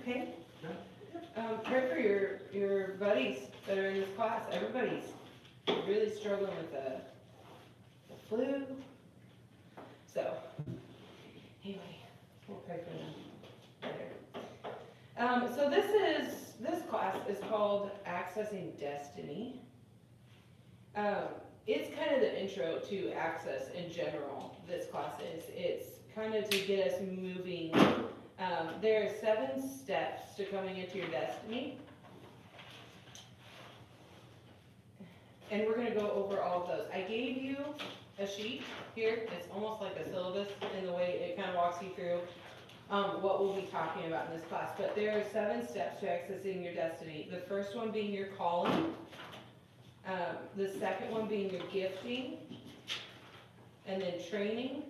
okay? Pray for your buddies that are in this class. Everybody's really struggling with the flu. So, anyway, we'll pray for them later. So this class is called Accessing Destiny. It's kind of the intro to Access in general, this class is. It's kind of to get us moving. There are 7 steps to coming into your destiny. And we're going to go over all of those. I gave you a sheet here. It's almost like a syllabus in the way it kind of walks you through what we'll be talking about in this class. But there are 7 steps to accessing your destiny. The first one being your calling. The second one being your gifting. And then training,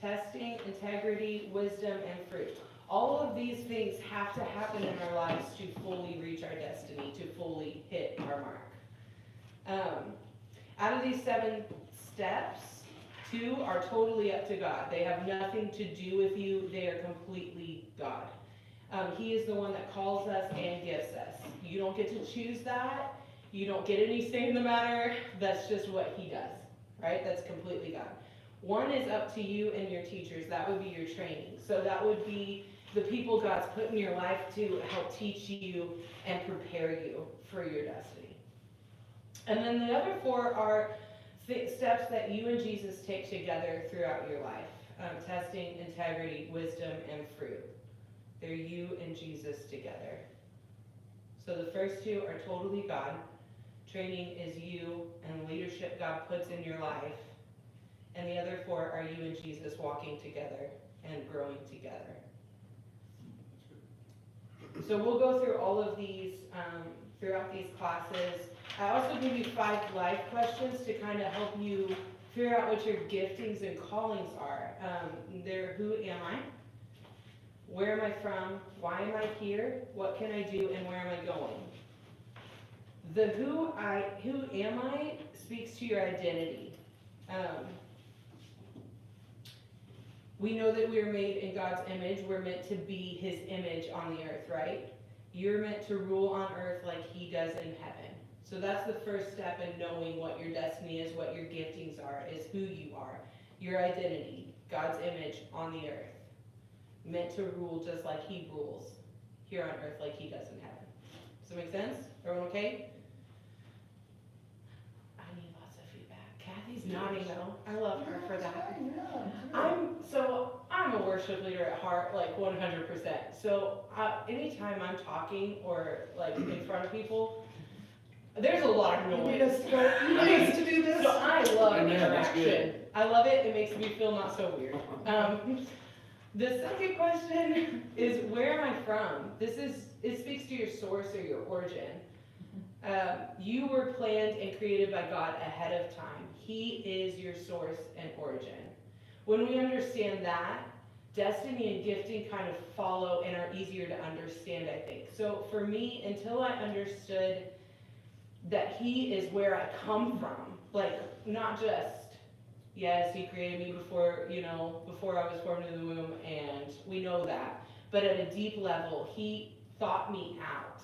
testing, integrity, wisdom, and fruit. All of these things have to happen in our lives to fully reach our destiny, to fully hit our mark. Out of these 7 steps, 2 are totally up to God. They have nothing to do with you. They are completely God. He is the one that calls us and gifts us. You don't get to choose that. You don't get any say in the matter. That's just what he does, right? That's completely God. 1 is up to you and your teachers. That would be your training. So that would be the people God's put in your life to help teach you and prepare you for your destiny. And then the other 4 are steps that you and Jesus take together throughout your life. Testing, integrity, wisdom, and fruit. They're you and Jesus together. So the first 2 are totally God. Training is you and leadership God puts in your life. And the other 4 are you and Jesus walking together and growing together. So we'll go through all of these throughout these classes. I also give you 5 life questions to kind of help you figure out what your giftings and callings are. They're who am I? Where am I from? Why am I here? What can I do? And where am I going? The who am I speaks to your identity. We know that we are made in God's image. We're meant to be his image on the earth, right? You're meant to rule on earth like he does in heaven. So that's the first step in knowing what your destiny is, what your giftings are, is who you are. Your identity, God's image on the earth. Meant to rule just like he rules here on earth like he does in heaven. Does that make sense? Everyone okay? I need lots of feedback. Kathy's nodding though. I love her for that. I'm a worship leader at heart, like 100%. So anytime I'm talking or like in front of people, there's a lot of noise. You need us to do this. So I love interaction. I love it. It makes me feel not so weird. The second question is, where am I from? It speaks to your source or your origin. You were planned and created by God ahead of time. He is your source and origin. When we understand that, destiny and gifting kind of follow and are easier to understand, I think. So for me, until I understood that he is where I come from, like not just, yes, he created me before I was formed in the womb, and we know that. But at a deep level, he thought me out.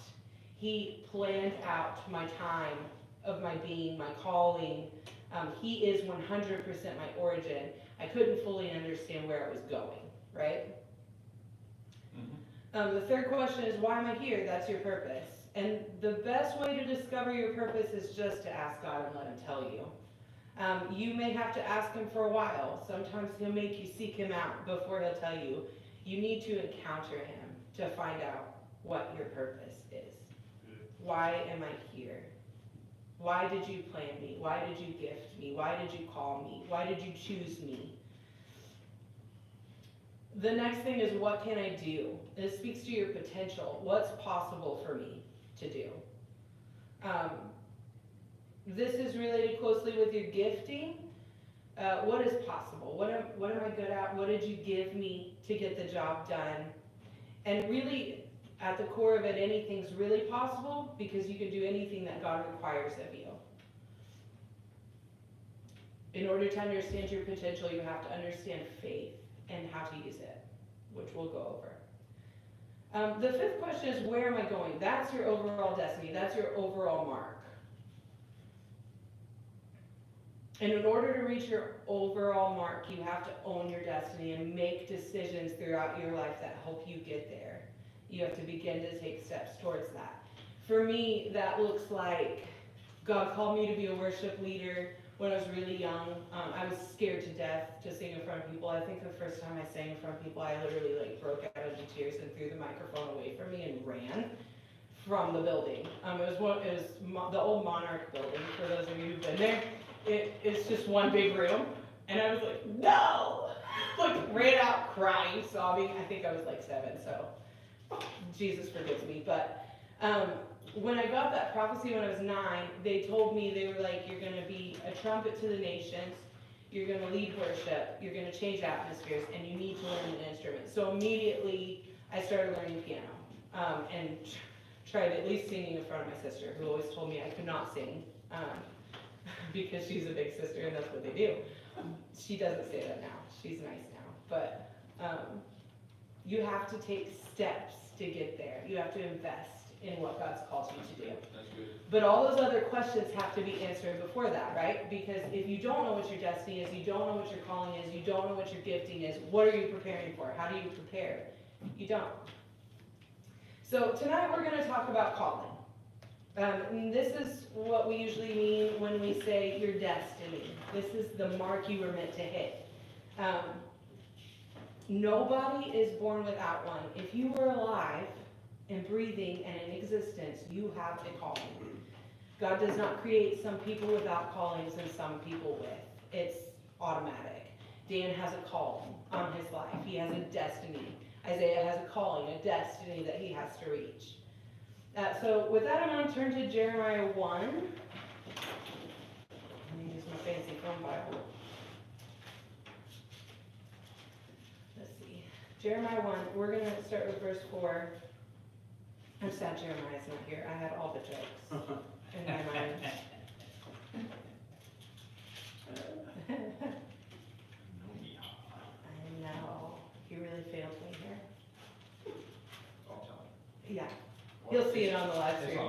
He planned out my time of my being, my calling. He is 100% my origin. I couldn't fully understand where I was going, right? Mm-hmm. The third question is, why am I here? That's your purpose. And the best way to discover your purpose is just to ask God and let him tell you. You may have to ask him for a while. Sometimes he'll make you seek him out before he'll tell you. You need to encounter him to find out what your purpose is. Why am I here? Why did you plan me? Why did you gift me? Why did you call me? Why did you choose me? The next thing is, what can I do? This speaks to your potential. What's possible for me to do? This is related closely with your gifting. What is possible? What am I good at? What did you give me to get the job done? And really, at the core of it, anything's really possible because you can do anything that God requires of you. In order to understand your potential, you have to understand faith and how to use it, which we'll go over. The fifth question is, where am I going? That's your overall destiny. That's your overall mark. And in order to reach your overall mark, you have to own your destiny and make decisions throughout your life that help you get there. You have to begin to take steps towards that. For me, that looks like God called me to be a worship leader when I was really young. I was scared to death to sing in front of people. I think the first time I sang in front of people, I literally broke out into tears and threw the microphone away from me and ran from the building. It was the old Monarch building, for those of you who've been there. It's just one big room, and I was like, no! Ran out crying, sobbing. I think I was 7, so Jesus forgives me. But when I got that prophecy when I was 9, they told me, they were like, you're going to be a trumpet to the nations, you're going to lead worship, you're going to change atmospheres, and you need to learn an instrument. So immediately, I started learning piano, and tried at least singing in front of my sister, who always told me I could not sing, because she's a big sister and that's what they do. She doesn't say that now. She's nice now. But you have to take steps to get there. You have to invest in what God's called you to do. That's good. But all those other questions have to be answered before that, right? Because if you don't know what your destiny is, you don't know what your calling is, you don't know what your gifting is, what are you preparing for? How do you prepare? You don't. So tonight we're going to talk about calling. And this is what we usually mean when we say your destiny. This is the mark you were meant to hit. Nobody is born without one. If you were alive and breathing and in existence, you have a calling. God does not create some people without callings and some people with. It's automatic. Dan has a calling on his life. He has a destiny. Isaiah has a calling, a destiny that he has to reach. So with that, I'm going to turn to Jeremiah 1. Let me use my fancy phone Bible. Let's see. Jeremiah 1, we're going to start with verse 4. I'm sad Jeremiah's not here. I had all the jokes in my mind. I know. He really failed me here. I'll tell Yeah. He'll see it on the live stream.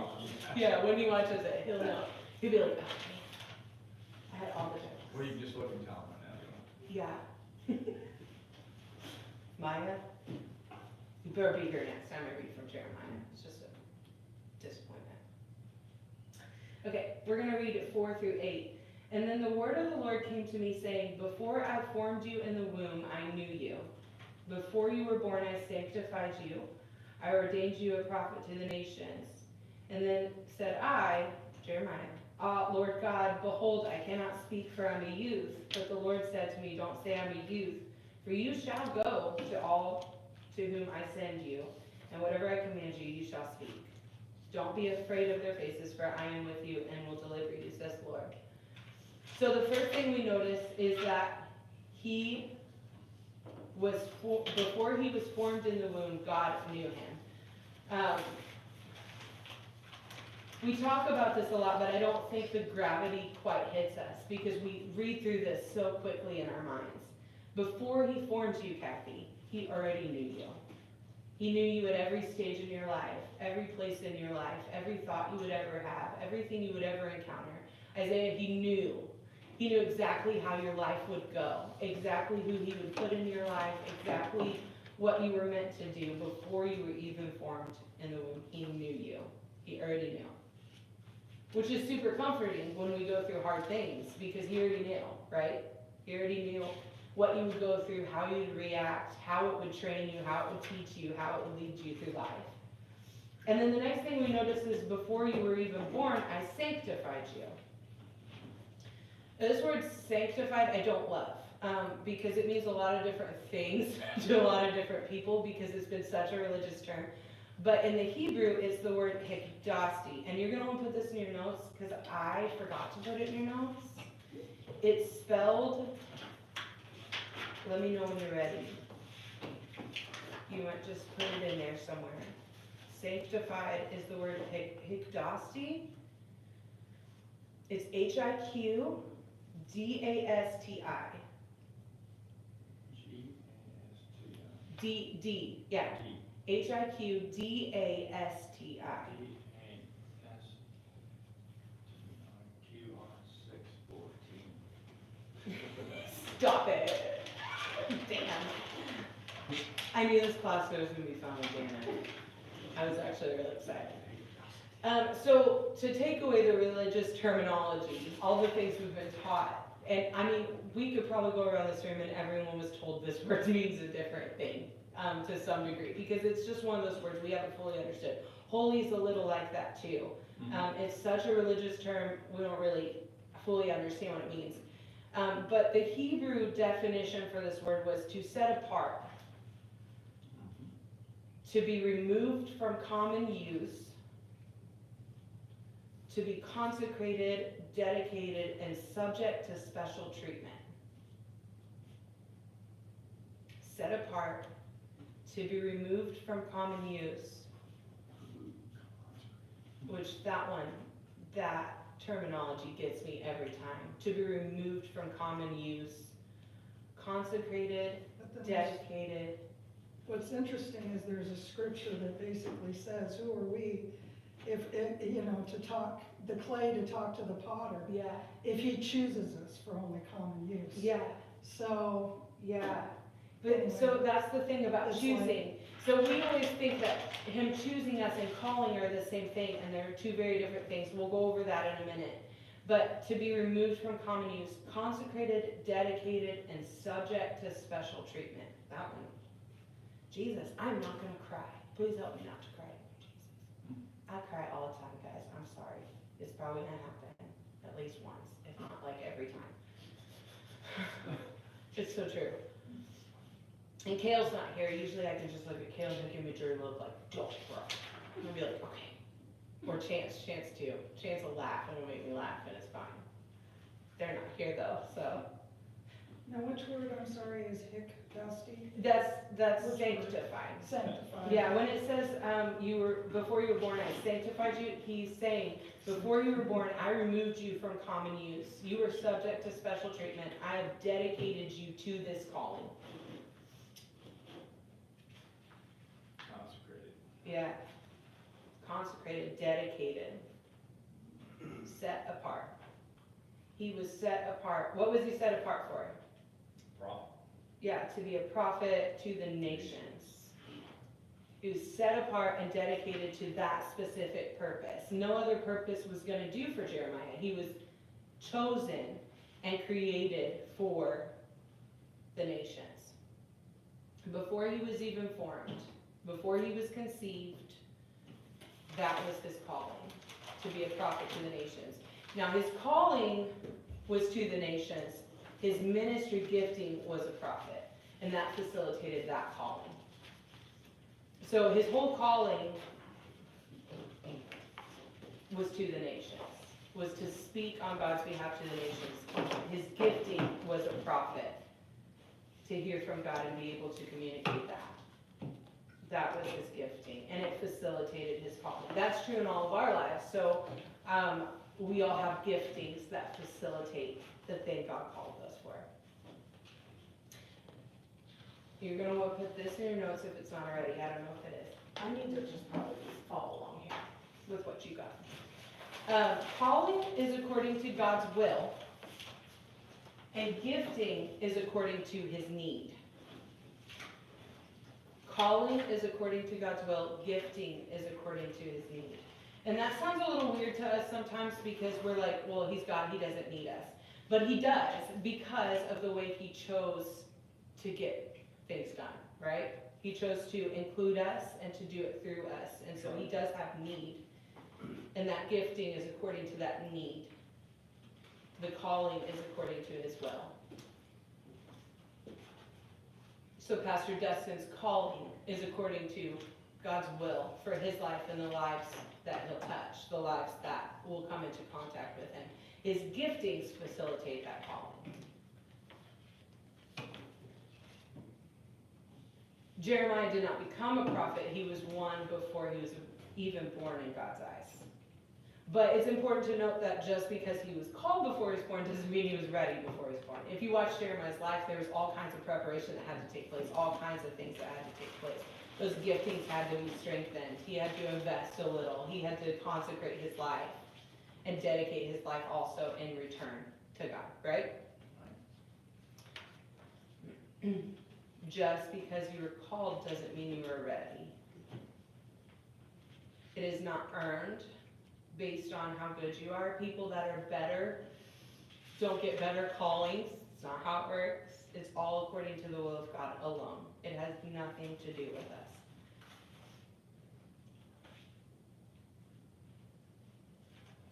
Yeah, when he watches it, he'll know. He'll be like, oh man, I had all the jokes. Well, you can just look and tell them now. Yeah. Maya, you better be here next time I read from Jeremiah. It's just a disappointment. Okay, we're going to read it 4 through 8. And then the word of the Lord came to me saying, before I formed you in the womb, I knew you. Before you were born, I sanctified you. I ordained you a prophet to the nations. And then said I, Jeremiah, Lord God, behold, I cannot speak, for I'm a youth. But the Lord said to me, don't say I'm a youth, for you shall go to all to whom I send you, and whatever I command you, you shall speak. Don't be afraid of their faces, for I am with you and will deliver you, says the Lord. So the first thing we notice is that before he was formed in the womb, God knew him. We talk about this a lot, but I don't think the gravity quite hits us because we read through this so quickly in our minds. Before he formed you, Kathy, he already knew you. He knew you at every stage in your life, every place in your life, every thought you would ever have, everything you would ever encounter. Isaiah, he knew. He knew exactly how your life would go, exactly who he would put in your life, exactly what you were meant to do before you were even formed in the womb. He knew you. He already knew. Which is super comforting when we go through hard things because he already knew, right? He already knew what you would go through, how you would react, how it would train you, how it would teach you, how it would lead you through life. And then the next thing we notice is before you were even born, I sanctified you. Now, this word sanctified I don't love because it means a lot of different things to a lot of different people because it's been such a religious term. But in the Hebrew, it's the word hikdasti. And you're going to want to put this in your notes because I forgot to put it in your notes. It's spelled, let me know when you're ready. You might just put it in there somewhere. Sanctified is the word hikdasti. It's Hikdasti. G-S-T-I. D, yeah. D. Hiqdasti. Stop it. Damn. I knew this class was gonna be fun with Dana. I was actually really excited. So to take away the religious terminology, all the things we've been taught, and I mean, we could probably go around this room and everyone was told this word means a different thing, to some degree, because it's just one of those words we haven't fully understood. Holy is a little like that too. It's such a religious term, we don't really fully understand what it means. But the Hebrew definition for this word was to set apart, to be removed from common use, to be consecrated, dedicated, and subject to special treatment. Set apart, to be removed from common use, which that terminology gets me every time. To be removed from common use, consecrated, But then dedicated. what's interesting is there's a scripture that basically says, who are we if, to talk, the clay to talk to the potter, Yeah, if he chooses us for only common use. yeah, So, yeah. But, so that's the thing about It's choosing. So we always think that him choosing us and calling are the same thing, and they're two very different things. We'll go over that in a minute. But to be removed from common use, consecrated, dedicated, and subject to special treatment. That one. Jesus, I'm not gonna cry. Please help me not to cry. Jesus. I cry all the time, guys. I'm sorry. It's probably gonna happen at least once, if not like every time. It's so true. And Kale's not here. Usually I can just look at Kale and give me a dirty look like, don't cry. And I'll be like, okay. Or Chance too. Chance will laugh and it'll make me laugh and it's fine. They're not here though, so. now which word, I'm sorry, is hic-dasti? That's Which sanctified. Sanctified. Yeah, when it says, before you were born, I sanctified you, he's saying, before you were born, I removed you from common use. You were subject to special treatment. I have dedicated you to this calling. Consecrated. Yeah. Consecrated, dedicated, set apart. He was set apart. What was he set apart for? Prophet. Yeah, to be a prophet to the nations. He was set apart and dedicated to that specific purpose. No other purpose was going to do for Jeremiah. He was chosen and created for the nations. Before he was even formed, before he was conceived, that was his calling, to be a prophet to the nations. Now his calling was to the nations. His ministry gifting was a prophet, and that facilitated that calling. So his whole calling was to the nations, was to speak on God's behalf to the nations. His gifting was a prophet, to hear from God and be able to communicate that. That was his gifting, and it facilitated his calling. That's true in all of our lives. So we all have giftings that facilitate the thing God called us for. You're going to want to put this in your notes if it's not already. I don't know if it is. I need to just probably follow along here with what you got. Calling is according to God's will, and gifting is according to his need. Calling is according to God's will, gifting is according to his need. And that sounds a little weird to us sometimes because we're like, well, he's God, he doesn't need us. But he does because of the way he chose to get things done, right? He chose to include us and to do it through us. And so he does have need. And that gifting is according to that need. The calling is according to his will. So Pastor Dustin's calling is according to God's will for his life and the lives that he'll touch, the lives that will come into contact with him. His giftings facilitate that calling. Jeremiah did not become a prophet. He was one before he was even born in God's eyes. But it's important to note that just because he was called before he was born doesn't mean he was ready before he was born. If you watch Jeremiah's life, there was all kinds of preparation that had to take place, all kinds of things that had to take place Those giftings had to be strengthened. He had to invest a little. He had to consecrate his life and dedicate his life also in return to God, right? Just because you were called doesn't mean you were ready. It is not earned based on how good you are. People that are better don't get better callings. It's not how it works. It's all according to the will of God alone. It has nothing to do with us.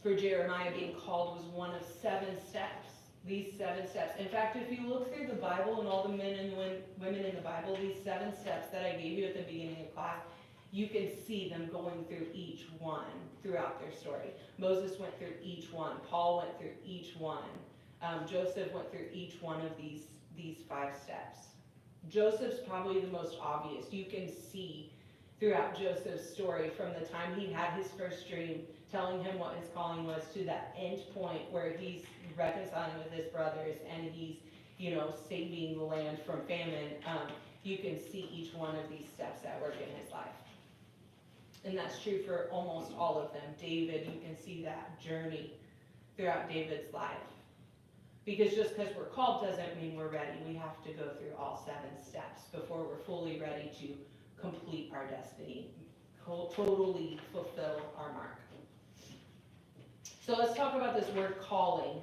For Jeremiah, being called was one of 7 steps. These 7 steps. In fact, if you look through the Bible and all the men and women in the Bible, these 7 steps that I gave you at the beginning of class, you can see them going through each one throughout their story. Moses went through each one. Paul went through each one. Joseph went through each one of these 5 steps. Joseph's probably the most obvious. You can see throughout Joseph's story from the time he had his first dream, telling him what his calling was, to that end point where he's reconciling with his brothers and he's, saving the land from famine. You can see each one of these steps at work in his life. And that's true for almost all of them. David, you can see that journey throughout David's life. Because just because we're called doesn't mean we're ready. We have to go through all 7 steps before we're fully ready to complete our destiny, totally fulfill our mark. So let's talk about this word calling.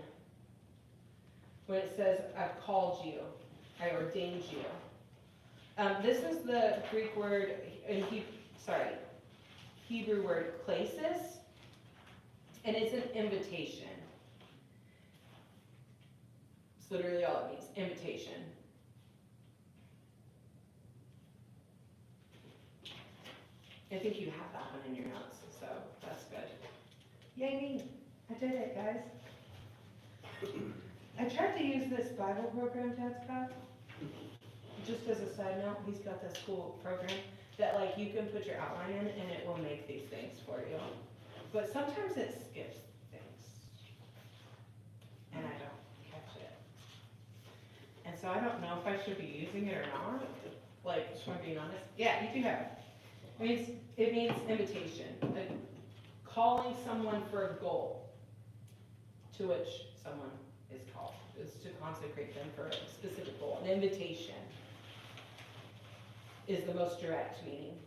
When it says, I've called you, I ordained you. This is the Greek word, Hebrew word klesis, and it's an invitation. It's literally all it means, invitation. I think you have that one in your notes, so that's good. Yay me, I did it, guys. I tried to use this Bible program Dad's got. Just as a side note, he's got this cool program that you can put your outline in and it will make these things for you. But sometimes it skips things. And I don't catch it. And so I don't know if I should be using it or not. If I'm being honest. Yeah, you do have it. It means invitation. Calling someone for a goal to which someone is called. Is to consecrate them for a specific goal. An invitation is the most direct meaning.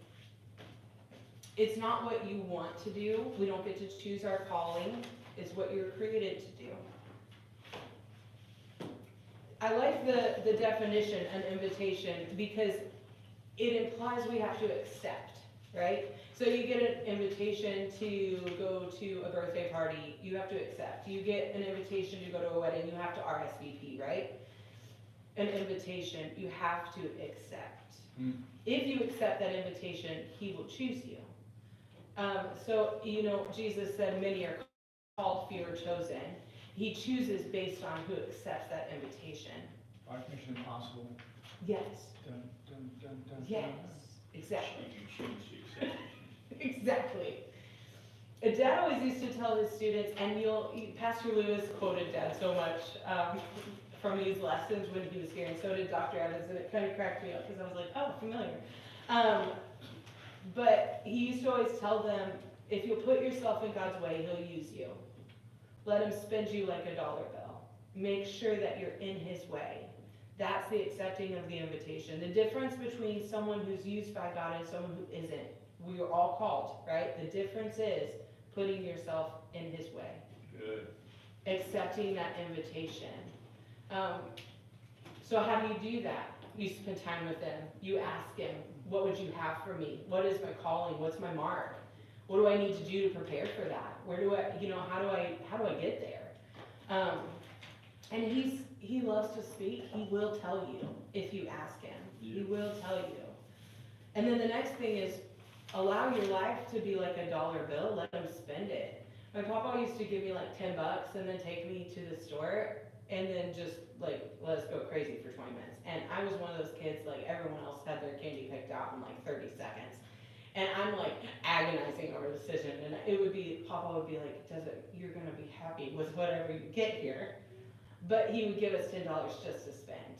It's not what you want to do. We don't get to choose our calling. It's what you're created to do. I like the definition, an invitation, because it implies we have to accept, right? So you get an invitation to go to a birthday party, you have to accept. You get an invitation to go to a wedding, you have to RSVP, right? An invitation, you have to accept. If you accept that invitation, he will choose you. Jesus said many are called, few are chosen. He chooses based on who accepts that invitation. By Mission Impossible. Yes. Dun, dun, dun, dun, Yes, dun. exactly. You choose the exception. Exactly. Dad always used to tell his students, and Pastor Lewis quoted Dad so much from these lessons when he was here, and so did Dr. Evans, and it kind of cracked me up because I was like, oh, familiar. But he used to always tell them, if you'll put yourself in God's way, he'll use you. Let him spend you like a dollar bill. Make sure that you're in his way. That's the accepting of the invitation. The difference between someone who's used by God and someone who isn't. We are all called, right? The difference is putting yourself in his way. Good. Accepting that invitation. So how do you do that? You spend time with him. You ask him, what would you have for me? What is my calling? What's my mark? What do I need to do to prepare for that? Where do I, how do I get there? And he loves to speak. He will tell you if you ask him. Yeah. He will tell you. And then the next thing is, allow your life to be like a dollar bill. Let him spend it. My papa used to give me like $10 and then take me to the store and then just let us go crazy for 20 minutes. And I was one of those kids, everyone else had their candy picked out in 30 seconds. And I'm agonizing over the decision. And Papa would be like, you're gonna be happy with whatever you get here. But he would give us $10 just to spend.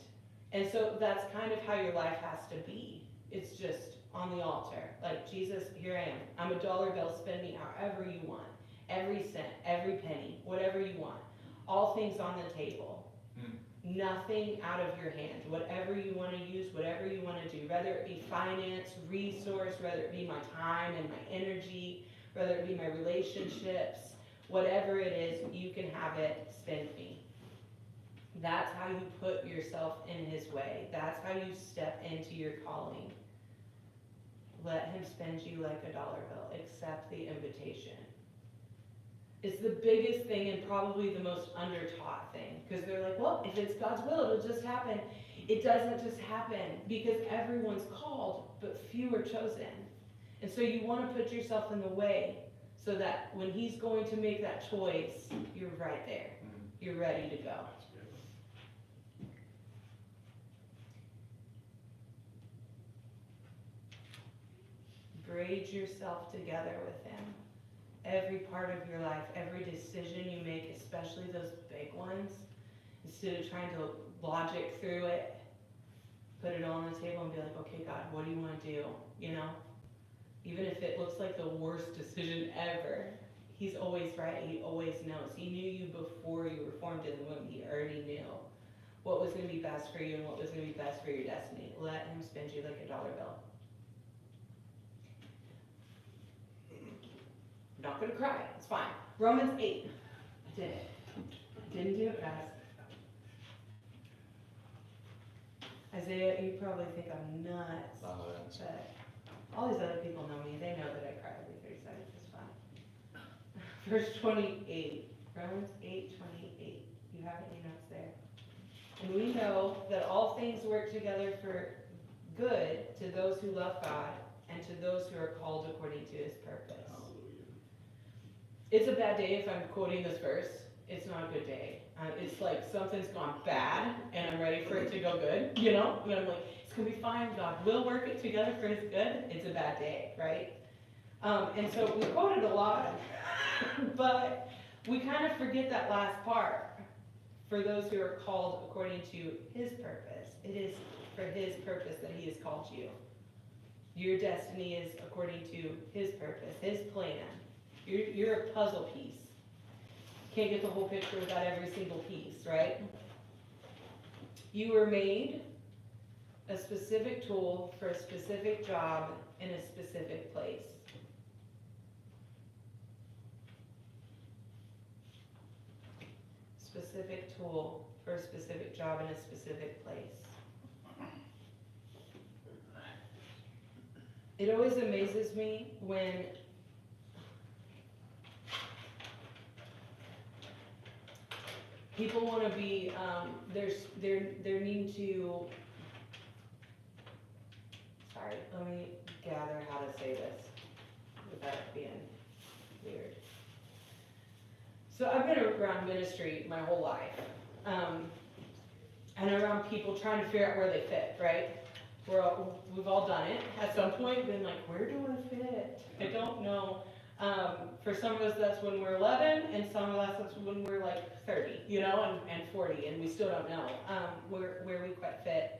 And so that's kind of how your life has to be. It's just on the altar. Like, Jesus, here I am. I'm a dollar bill, spend me however you want. Every cent, every penny, whatever you want. All things on the table. Nothing out of your hand. Whatever you want to use, whatever you want to do, whether it be finance, resource, whether it be my time and my energy, whether it be my relationships, whatever it is, you can have it, spend me. That's how you put yourself in his way. That's how you step into your calling. Let him spend you like a dollar bill. Accept the invitation. It's the biggest thing and probably the most under-taught thing. Because they're like, well, if it's God's will, it'll just happen. It doesn't just happen because everyone's called, but few are chosen. And so you want to put yourself in the way so that when he's going to make that choice, you're right there. You're ready to go. Braid yourself together with him. Every part of your life, every decision you make, especially those big ones, instead of trying to logic through it, put it all on the table and be like, okay, God, what do you want to do? You know? Even if it looks like the worst decision ever, he's always right. He always knows. He knew you before you were formed in the womb. He already knew what was going to be best for you and what was going to be best for your destiny. Let him spend you like a dollar bill. I'm not going to cry. It's fine. Romans 8. I did it. Didn't do it fast. Isaiah, you probably think I'm nuts. But all these other people know me. They know that I cry every 30 seconds. It's fine. Verse 28. Romans 8:28. You have it in your notes there. And we know that all things work together for good to those who love God and to those who are called according to his purpose. It's a bad day if I'm quoting this verse. It's not a good day. It's like something's gone bad and I'm ready for it to go good, you know? And I'm like, it's going to be fine. God will work it together for his good. It's a bad day, right? And so we quote it a lot, but we kind of forget that last part. For those who are called according to his purpose. It is for his purpose that he has called you. Your destiny is according to his purpose, his plan. You're a puzzle piece. Can't get the whole picture without every single piece, right? You were made a specific tool for a specific job in a specific place. Specific tool for a specific job in a specific place. It always amazes me when people want to be, they're needing to, sorry, let me gather how to say this without it being weird. So I've been around ministry my whole life, and around people trying to figure out where they fit, right? We've all done it at some point, been like, where do I fit? I don't know. For some of us, that's when we're 11, and some of us, that's when we're like 30, you know, and 40, and we still don't know where we quite fit.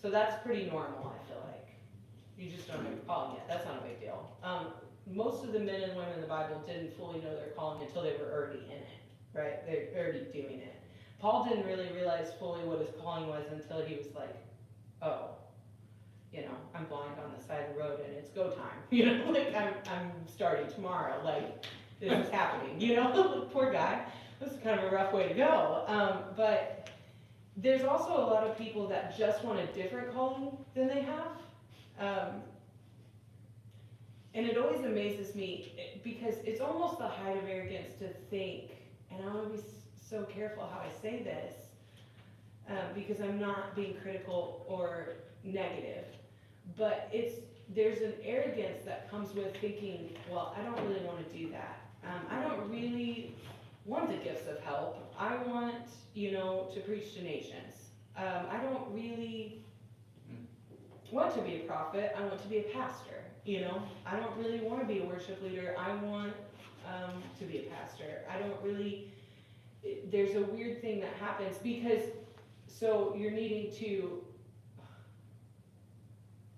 So that's pretty normal, I feel like. You just don't know your calling yet. That's not a big deal. Most of the men and women in the Bible didn't fully know their calling until they were already in it, right? They're already doing it. Paul didn't really realize fully what his calling was until he was like, oh, you know, I'm blind on the side of the road and it's go time. You know, like I'm starting tomorrow. Like this is happening. You know, poor guy. This is kind of a rough way to go. But there's also a lot of people that just want a different calling than they have. And it always amazes me because it's almost the height of arrogance to think, and I want to be so careful how I say this, because I'm not being critical or negative, but there's an arrogance that comes with thinking, well, I don't really want to do that. I don't really want the gifts of help. I want, to preach to nations. I don't really want to be a prophet. I want to be a pastor. I don't really want to be a worship leader. I want to be a pastor. I don't really, there's a weird thing that happens because, so you're needing to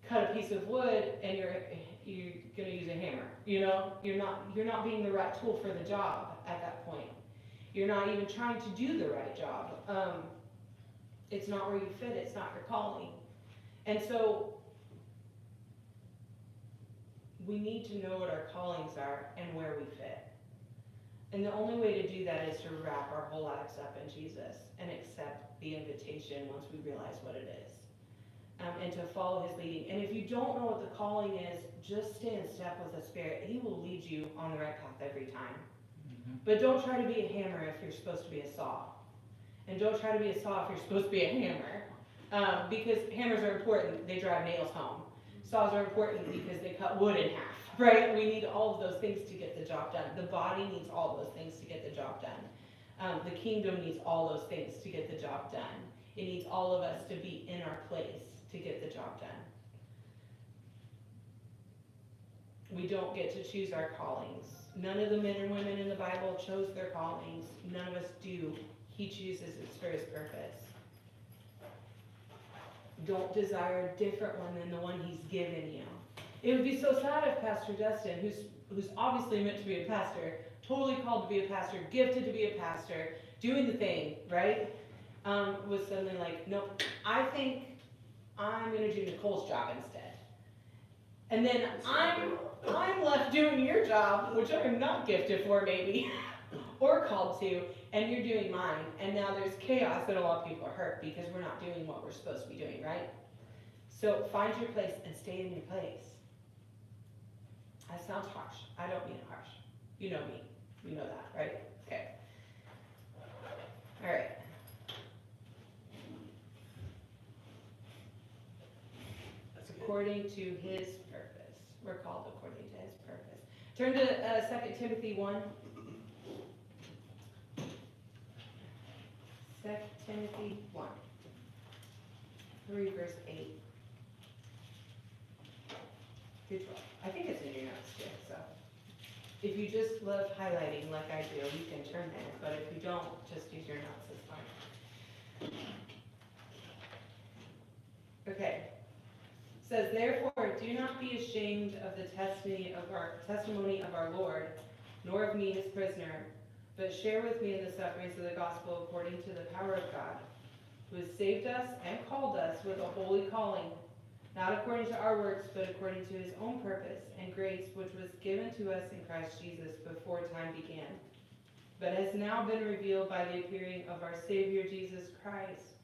cut a piece of wood and you're gonna use a hammer, you know? You're not being the right tool for the job at that point. You're not even trying to do the right job. It's not where you fit, it's not your calling. And so, we need to know what our callings are and where we fit. And the only way to do that is to wrap our whole lives up in Jesus and accept the invitation once we realize what it is. And to follow his leading. And if you don't know what the calling is, just stay in step with the Spirit. He will lead you on the right path every time. But don't try to be a hammer if you're supposed to be a saw. And don't try to be a saw if you're supposed to be a hammer. Because hammers are important, they drive nails home. Saws are important because they cut wood in half, right? We need all of those things to get the job done. The body needs all those things to get the job done. The kingdom needs all those things to get the job done. It needs all of us to be in our place to get the job done. We don't get to choose our callings. None of the men and women in the Bible chose their callings. None of us do. He chooses it for his purpose. Don't desire a different one than the one he's given you. It would be so sad if Pastor Dustin, who's obviously meant to be a pastor, totally called to be a pastor, gifted to be a pastor, doing the thing, right? Was suddenly like, nope, I think I'm gonna do Nicole's job instead. And then I'm left doing your job, which I'm not gifted for maybe, or called to, and you're doing mine. And now there's chaos and a lot of people are hurt because we're not doing what we're supposed to be doing, right? So find your place and stay in your place. That sounds harsh. I don't mean it harsh. You know me. You know that, right? Okay. All right. According to his purpose. We're called according to his purpose. Turn to 2 Timothy 1. 2 Timothy 1. 3 verse 8. Through 12. I think it's in your notes too, so. If you just love highlighting like I do, you can turn there. But if you don't, just use your notes, it's fine. Okay. It says, therefore, do not be ashamed of the testimony of our Lord, nor of me his prisoner, but share with me in the sufferings of the gospel according to the power of God, who has saved us and called us with a holy calling, not according to our works, but according to his own purpose and grace, which was given to us in Christ Jesus before time began, but has now been revealed by the appearing of our Savior Jesus Christ,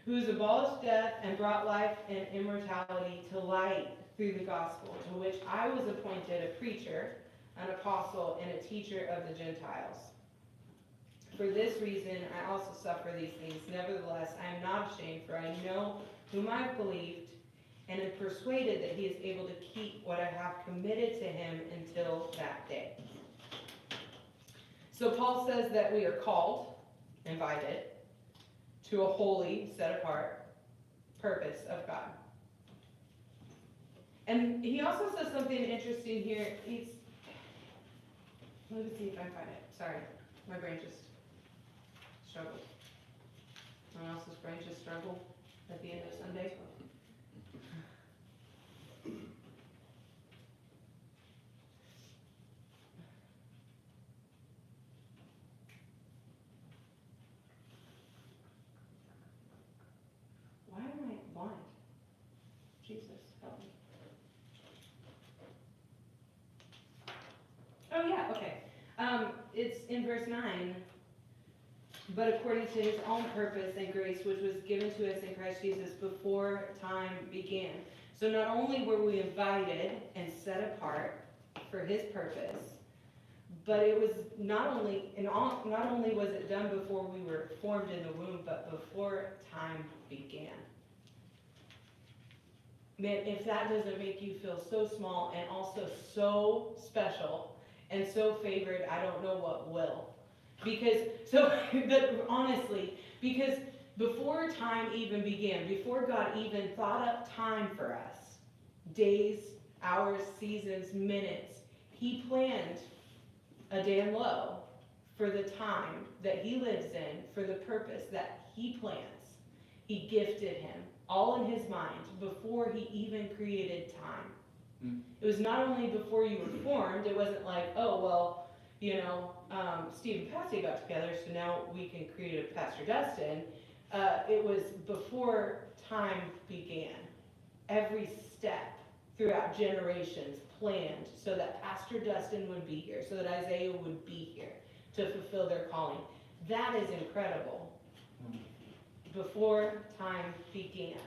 who has abolished death and brought life and immortality to light through the gospel, to which I was appointed a preacher, an apostle, and a teacher of the Gentiles. For this reason I also suffer these things. Nevertheless, I am not ashamed, for I know whom I have believed, and am persuaded that he is able to keep what I have committed to him until that day. So Paul says that we are called, invited, to a holy, set apart purpose of God. And he also says something interesting here. Let me see if I can find it. Sorry, my brain just struggled. Someone else's brain just struggled at the end of Sunday. Why am I blind? Jesus, help me. Oh yeah, okay. It's in verse 9. But according to his own purpose and grace, which was given to us in Christ Jesus before time began. So not only were we invited and set apart for his purpose, but it was not only was it done before we were formed in the womb, but before time began. Man, if that doesn't make you feel so small and also so special and so favored, I don't know what will. Honestly, because before time even began, before God even thought up time for us, days, hours, seasons, minutes, he planned a Dan Lowe for the time that he lives in, for the purpose that he plans. He gifted him all in his mind before he even created time. Mm. It was not only before you were formed, it wasn't like, oh, well, you know, Steve and Patsy got together, so now we can create a Pastor Dustin. It was before time began. Every step throughout generations planned so that Pastor Dustin would be here, so that Isaiah would be here to fulfill their calling. That is incredible. Before time began.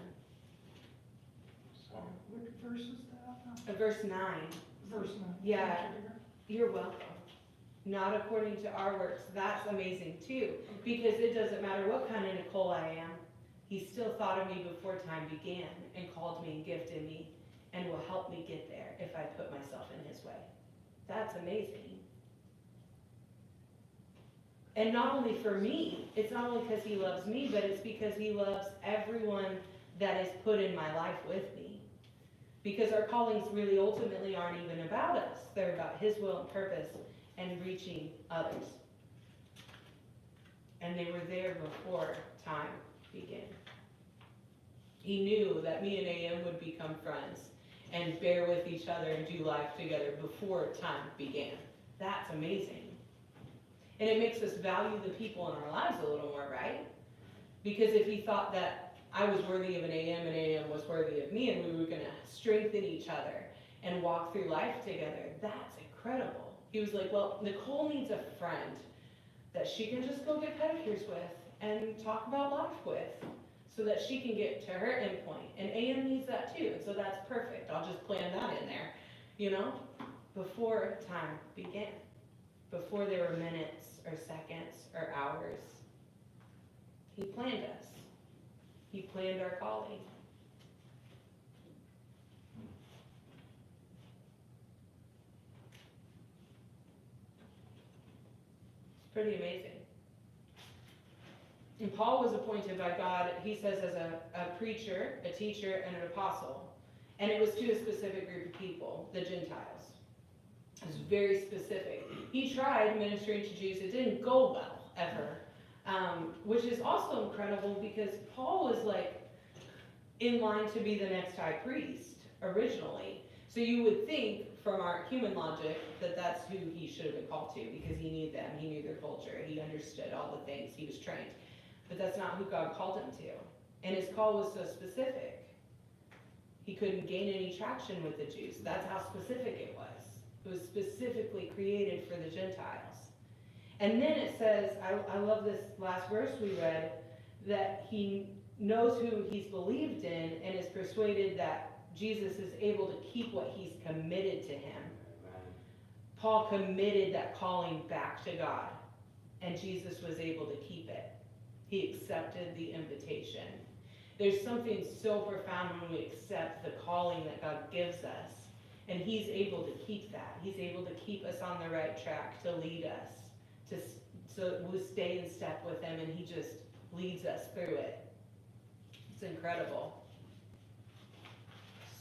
So, What verse is that? Verse 9. Verse 9. Yeah. You're welcome. Not according to our works. That's amazing too, because it doesn't matter what kind of Nicole I am. He still thought of me before time began and called me and gifted me and will help me get there if I put myself in his way. That's amazing. And not only for me, it's not only because he loves me, but it's because he loves everyone that is put in my life with me. Because our callings really ultimately aren't even about us. They're about his will and purpose and reaching others. And they were there before time began. He knew that me and AM would become friends and bear with each other and do life together before time began. That's amazing. And it makes us value the people in our lives a little more, right? Because if he thought that I was worthy of an AM and AM was worthy of me and we were going to strengthen each other and walk through life together, that's incredible. He was like, well, Nicole needs a friend that she can just go get pedicures with and talk about life with so that she can get to her endpoint. And AM needs that too, and so that's perfect. I'll just plan that in there, you know, before time began, before there were minutes or seconds or hours. He planned us. He planned our calling. It's pretty amazing. And Paul was appointed by God, he says, as a preacher, a teacher, and an apostle. And it was to a specific group of people, the Gentiles. It was very specific. He tried ministering to Jews. It didn't go well, ever. Which is also incredible because Paul was like in line to be the next high priest originally. So you would think from our human logic that that's who he should have been called to because he knew them, he knew their culture, he understood all the things, he was trained. But that's not who God called him to. And his call was so specific. He couldn't gain any traction with the Jews. That's how specific it was. It was specifically created for the Gentiles. And then it says, I love this last verse we read, that he knows who he's believed in and is persuaded that Jesus is able to keep what he's committed to him. Paul committed that calling back to God, and Jesus was able to keep it. He accepted the invitation. There's something so profound when we accept the calling that God gives us, and he's able to keep that. He's able to keep us on the right track, to lead us, so we'll stay in step with him, and he just leads us through it. It's incredible.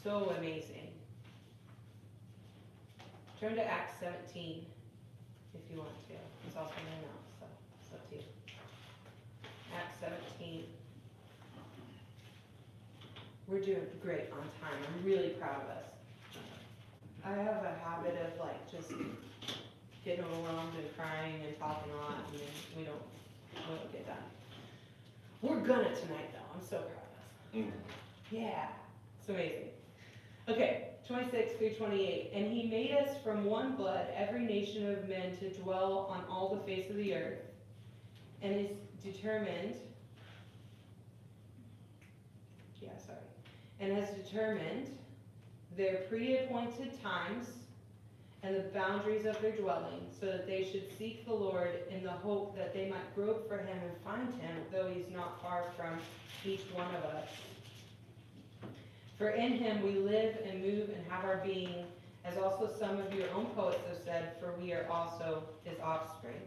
So amazing. Turn to Acts 17, if you want to. It's also in my notes, so it's up to you. Acts 17. We're doing great on time. I'm really proud of us. I have a habit of like just getting overwhelmed and crying and talking a lot, and then we don't get done. We're gonna tonight though. I'm so proud of us. Yeah, it's amazing. Okay, 26 through 28. And he made us from one blood, every nation of men, to dwell on all the face of the earth, and is determined, and has determined their pre-appointed times and the boundaries of their dwelling, so that they should seek the Lord in the hope that they might grope for him and find him, though he's not far from each one of us. For in him we live and move and have our being, as also some of your own poets have said, for we are also his offspring.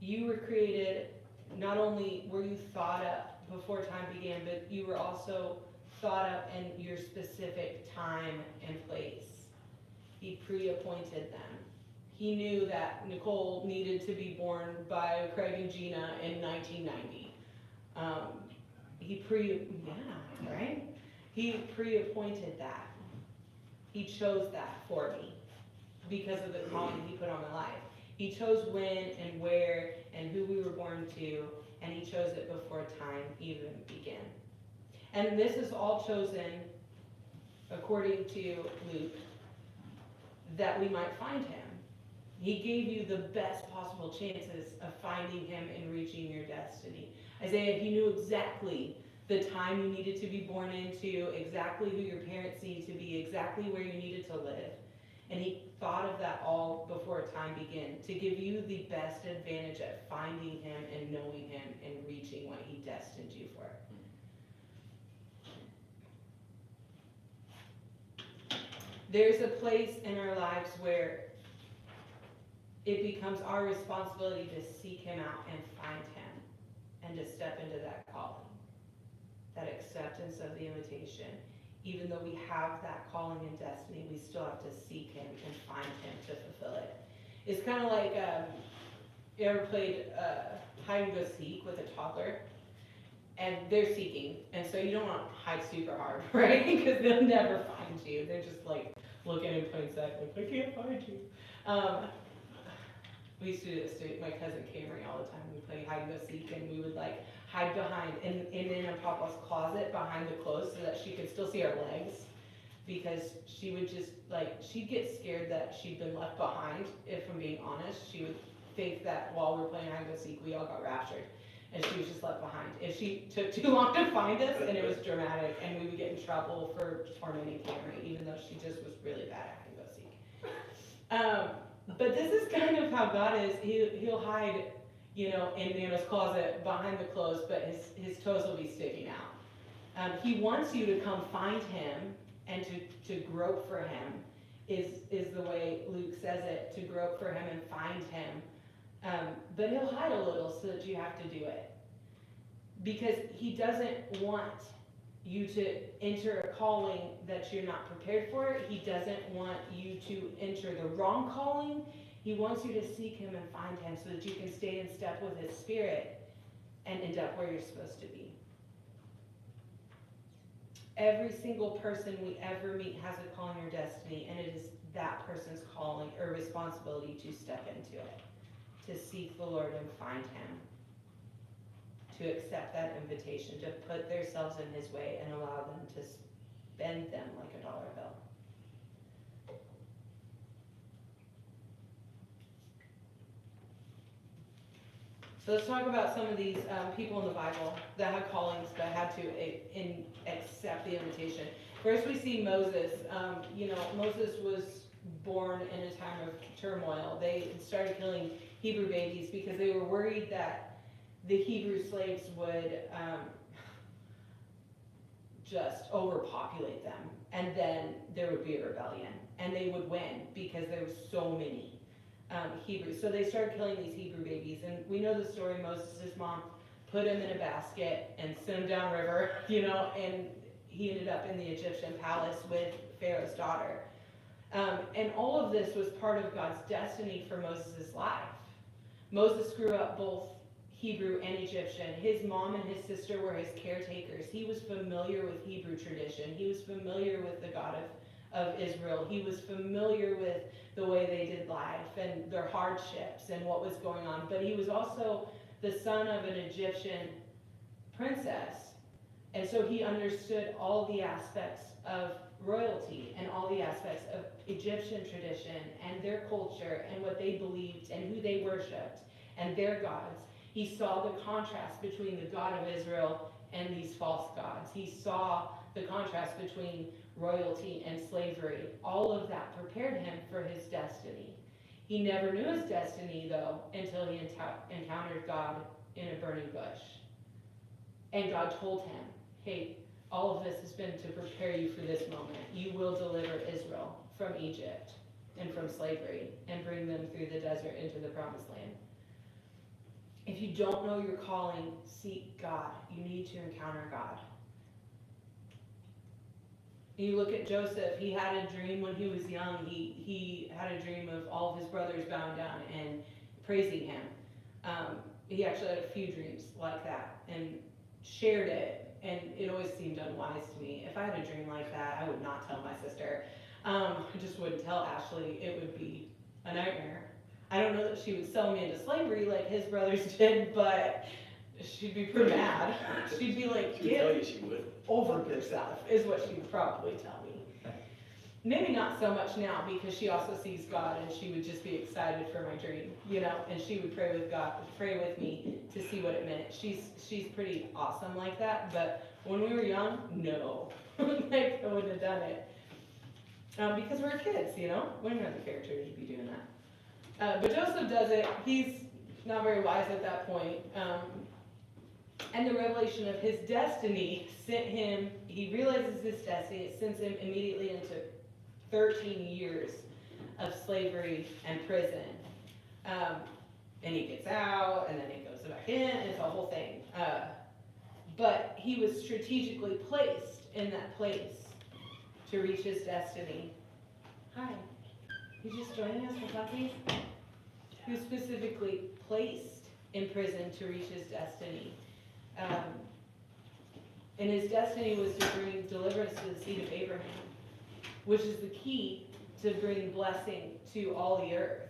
You were created, not only were you thought up before time began, but you were also thought up in your specific time and place. He pre-appointed them. He knew that Nicole needed to be born by Craig and Gina in 1990. right? He pre-appointed that. He chose that for me because of the calling he put on my life. He chose when and where and who we were born to, and he chose it before time even began. And this is all chosen, according to Luke, that we might find him. He gave you the best possible chances of finding him and reaching your destiny. Isaiah, he knew exactly the time you needed to be born into, exactly who your parents needed to be, exactly where you needed to live. And he thought of that all before time began to give you the best advantage at finding him and knowing him and reaching what he destined you for. There's a place in our lives where it becomes our responsibility to seek him out and find him and to step into that calling, that acceptance of the invitation. Even though we have that calling and destiny, we still have to seek him and find him to fulfill it. It's kind of like, you ever played hide and go seek with a toddler? And they're seeking, and so you don't want to hide super hard, right? Because they'll never find you. They're just like looking in plain sight, like, I can't find you. We used to do this to my cousin Camry all the time. We play hide and go seek, and we would like hide behind in Papa's closet behind the clothes so that she could still see our legs, because she would just like, she'd get scared that she'd been left behind. If I'm being honest, she would think that while we were playing hide and go seek, we all got raptured, and she was just left behind. If she took too long to find us, and it was dramatic, and we would get in trouble for tormenting Camry, even though she just was really bad at hide and go seek. But this is kind of how God is. He'll hide, in Nana's closet behind the clothes, but his toes will be sticking out. He wants you to come find him and to grope for him is the way Luke says it, to grope for him and find him. But he'll hide a little so that you have to do it. Because he doesn't want you to enter a calling that you're not prepared for. He doesn't want you to enter the wrong calling. He wants you to seek him and find him so that you can stay in step with his spirit and end up where you're supposed to be. Every single person we ever meet has a calling or destiny, and it is that person's calling or responsibility to step into it, to seek the Lord and find him, to accept that invitation, to put themselves in his way and allow them to spend them like a dollar bill. So let's talk about some of these people in the Bible that had callings but had to accept the invitation. First we see Moses. Moses was born in a time of turmoil. They started killing Hebrew babies because they were worried that the Hebrew slaves would just overpopulate them, and then there would be a rebellion, and they would win because there were so many Hebrews. So they started killing these Hebrew babies, and we know the story. Moses' mom put him in a basket and sent him down river, and he ended up in the Egyptian palace with Pharaoh's daughter. And all of this was part of God's destiny for Moses' life. Moses grew up both Hebrew and Egyptian. His mom and his sister were his caretakers. He was familiar with Hebrew tradition. He was familiar with the God of Israel. He was familiar with the way they did life and their hardships and what was going on. But he was also the son of an Egyptian princess. And so he understood all the aspects of royalty and all the aspects of Egyptian tradition and their culture and what they believed and who they worshipped and their gods. He saw the contrast between the God of Israel and these false gods. He saw the contrast between royalty and slavery. All of that prepared him for his destiny. He never knew his destiny, though, until he encountered God in a burning bush. And God told him, hey, all of this has been to prepare you for this moment. You will deliver Israel from Egypt and from slavery and bring them through the desert into the promised land. If you don't know your calling, seek God. You need to encounter God. You look at Joseph. He had a dream when he was young. He had a dream of all of his brothers bowing down and praising him. He actually had a few dreams like that and shared it and it always seemed unwise to me. If I had a dream like that, I would not tell my sister. I just wouldn't tell Ashley. It would be a nightmare. I don't know that she would sell me into slavery like his brothers did, but she'd be pretty mad. She'd be like, She would tell get you she would. over yourself, is what she would probably tell me. Maybe not so much now, because she also sees God, and she would just be excited for my dream, you know, and she would pray with God, pray with me to see what it meant. She's pretty awesome like that, but when we were young, no. Like, I wouldn't have done it. Because we're kids, you know, we didn't have the character to be doing that. But Joseph does it. He's not very wise at that point. And the revelation of his destiny sent him, he realizes his destiny, it sends him immediately into 13 years of slavery and prison. And he gets out, and then he goes back in, and it's a whole thing. But he was strategically placed in that place to reach his destiny. Hi, you just joining us for puppies? He was specifically placed in prison to reach his destiny. And his destiny was to bring deliverance to the seed of Abraham, which is the key to bring blessing to all the earth.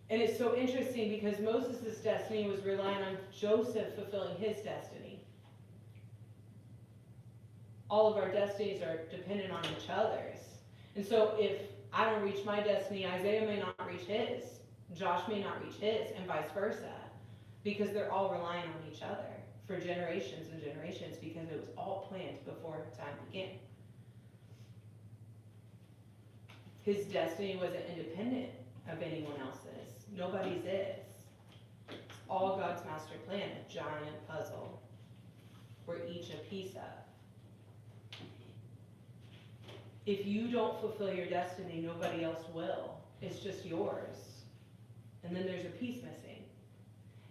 And it's so interesting because Moses' destiny was relying on Joseph fulfilling his destiny. All of our destinies are dependent on each other's. And so if I don't reach my destiny, Isaiah may not reach his, Josh may not reach his, and vice versa. Because they're all relying on each other for generations and generations, because it was all planned before time began. His destiny wasn't independent of anyone else's. Nobody's is. It's all God's master plan, a giant puzzle. We're each a piece of. If you don't fulfill your destiny, nobody else will. It's just yours. And then there's a piece missing.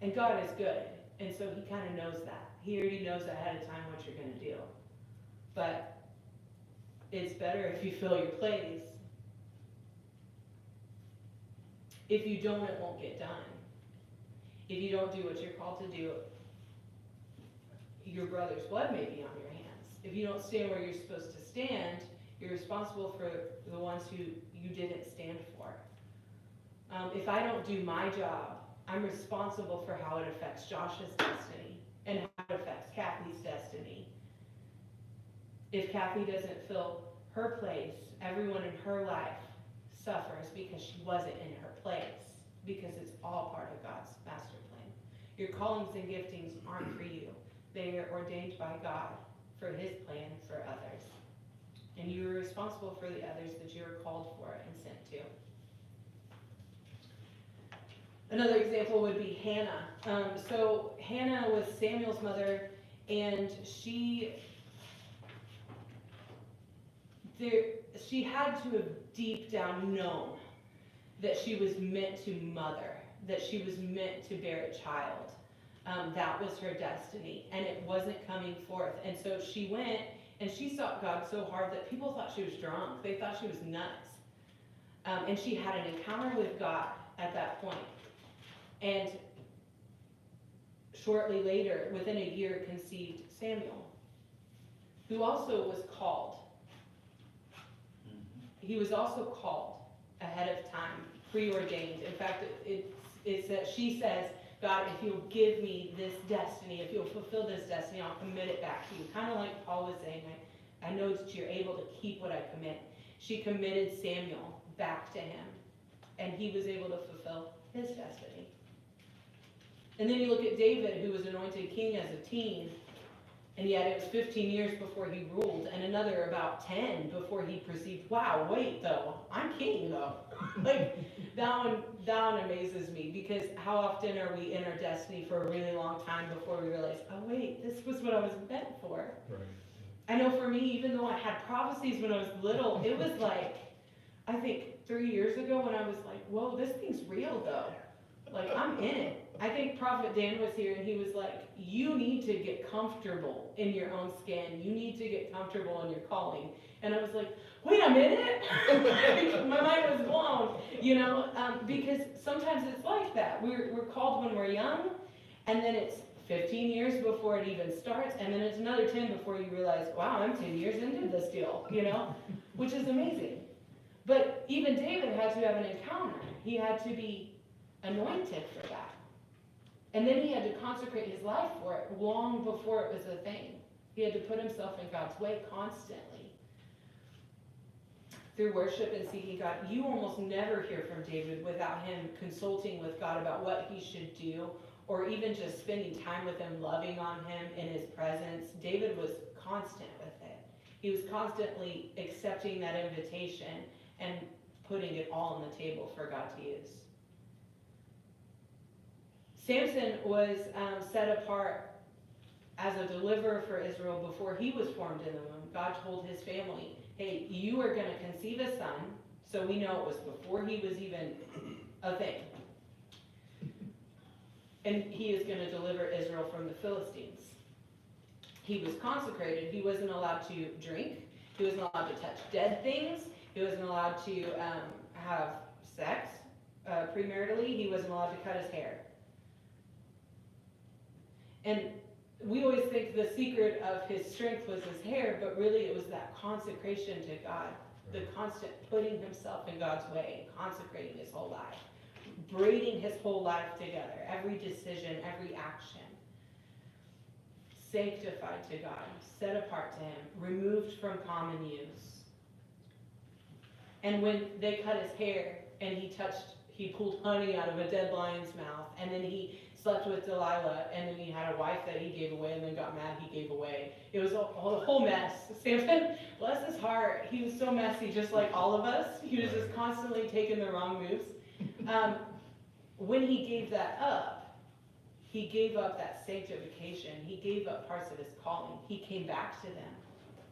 And God is good, and so he kind of knows that. He already knows ahead of time what you're going to do. But it's better if you fill your place. If you don't, it won't get done. If you don't do what you're called to do, your brother's blood may be on your hands. If you don't stand where you're supposed to stand, you're responsible for the ones who you didn't stand for. If I don't do my job, I'm responsible for how it affects Josh's destiny and how it affects Kathy's destiny. If Kathy doesn't fill her place, everyone in her life suffers because she wasn't in her place, because it's all part of God's master plan. Your callings and giftings aren't for you. They are ordained by God for his plan for others. And you are responsible for the others that you are called for and sent to. Another example would be Hannah. So Hannah was Samuel's mother, and she had to have deep down known that she was meant to mother, that she was meant to bear a child. That was her destiny, and it wasn't coming forth. And so she went, and she sought God so hard that people thought she was drunk. They thought she was nuts. And she had an encounter with God at that point. And shortly later, within a year, conceived Samuel, who also was called. He was also called ahead of time, preordained. In fact, it's that she says, God, if you'll give me this destiny, if you'll fulfill this destiny, I'll commit it back to you. Kind of like Paul was saying, I know that you're able to keep what I commit. She committed Samuel back to him, and he was able to fulfill his destiny. And then you look at David, who was anointed king as a teen, and yet it was 15 years before he ruled, and another about 10 before he perceived, wow, wait though, I'm king though. Like, that one amazes me, because how often are we in our destiny for a really long time before we realize, oh wait, this was what I was meant for. Right. I know for me, even though I had prophecies when I was little, it was like, I think 3 years ago when I was like, whoa, this thing's real though. Like, I'm in it. I think Prophet Dan was here and he was like, you need to get comfortable in your own skin. You need to get comfortable in your calling. And I was like, wait, I'm in it? My mind was blown, you know, because sometimes it's like that. We're called when we're young, and then it's 15 years before it even starts, and then it's another 10 before you realize, wow, I'm 10 years into this deal, which is amazing. But even David had to have an encounter. He had to be anointed for that. And then he had to consecrate his life for it long before it was a thing. He had to put himself in God's way constantly. Through worship and seeking God, you almost never hear from David without him consulting with God about what he should do, or even just spending time with him, loving on him in his presence. David was constant with it. He was constantly accepting that invitation and putting it all on the table for God to use. Samson was set apart as a deliverer for Israel before he was formed in the womb. God told his family, hey, you are going to conceive a son, so we know it was before he was even a thing. And he is going to deliver Israel from the Philistines. He was consecrated. He wasn't allowed to drink. He wasn't allowed to touch dead things. He wasn't allowed to have sex premaritally. He wasn't allowed to cut his hair. And we always think the secret of his strength was his hair, but really it was that consecration to God, the constant putting himself in God's way, consecrating his whole life, braiding his whole life together, every decision, every action, sanctified to God, set apart to him, removed from common use. And when they cut his hair and he pulled honey out of a dead lion's mouth, and then he slept with Delilah, and then he had a wife that he gave away, and then got mad he gave away. It was a whole mess. Samson, bless his heart, he was so messy, just like all of us. He was just constantly taking the wrong moves. When he gave that up, he gave up that sanctification. He gave up parts of his calling. He came back to them.